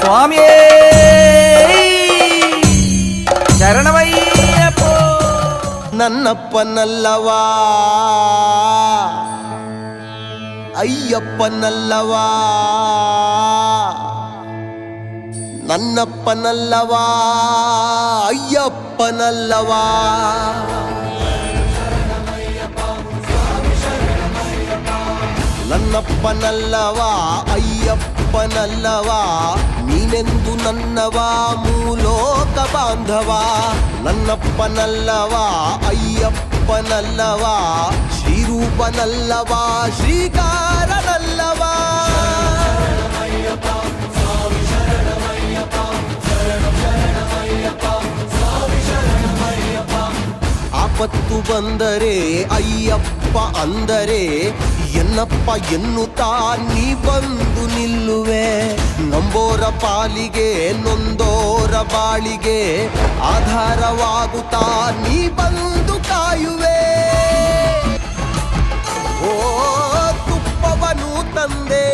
ಸ್ವಾಮಿಯೇ ಶರಣಮಯ್ಯಪ್ಪ. ನನ್ನಪ್ಪನಲ್ಲವಾ ಅಯ್ಯಪ್ಪನಲ್ಲವಾ, ನನ್ನಪ್ಪನಲ್ಲವಾ ಅಯ್ಯಪ್ಪನಲ್ಲವಾ. ನನ್ನಪ್ಪನಲ್ಲವಾ ಅಯ್ಯಪ್ಪನಲ್ಲವಾ, ನೀನೆಂದು ನನ್ನವಾ ಮೂಲೋಕ ಬಾಂಧವ. ನನ್ನಪ್ಪನಲ್ಲವಾ ಅಯ್ಯಪ್ಪನಲ್ಲವಾ, ಶ್ರೀರೂಪನಲ್ಲವಾ ಶ್ರೀಕಾರನಲ್ಲವಾ. ಆಪತ್ತು ಬಂದರೆ ಅಯ್ಯಪ್ಪ ಅಂದರೆ ಎನ್ನಪ್ಪ ಎನ್ನುತ್ತಾ ನೀ ಬಂದು ನಿಲ್ಲುವೆ. ನಂಬೋರ ಪಾಲಿಗೆ ನೊಂದೋರ ಬಾಳಿಗೆ ಆಧಾರವಾಗುತ್ತಾ ನೀ ಬಂದು ಕಾಯುವೆ. ಓ ತುಪ್ಪವನು ತಂದೆ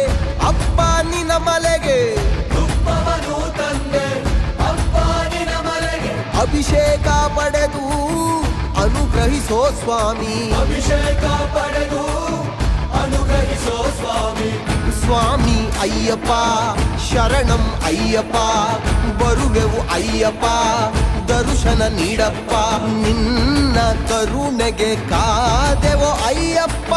ಅಪ್ಪ ನಿನ ಮಲೆಗೆ, ತುಪ್ಪವನು ತಂದೆ ಅಪ್ಪ ನಿನ ಮಲೆಗೆ. ಅಭಿಷೇಕ ಪಡೆದು ಅನುಗ್ರಹಿಸೋ ಸ್ವಾಮಿ, ಅಭಿಷೇಕ ಪಡೆದು ಅನುಗ್ರಹಿಸೋ ಸ್ವಾಮಿ. ಸ್ವಾಮಿ ಅಯ್ಯಪ್ಪ ಶರಣಂ ಅಯ್ಯಪ್ಪ, ಬರುವೆವು ಅಯ್ಯಪ್ಪ ದರ್ಶನ ನೀಡಪ್ಪ. ನಿನ್ನ ಕರುಣೆಗೆ ಕಾದೆವೋ ಅಯ್ಯಪ್ಪ.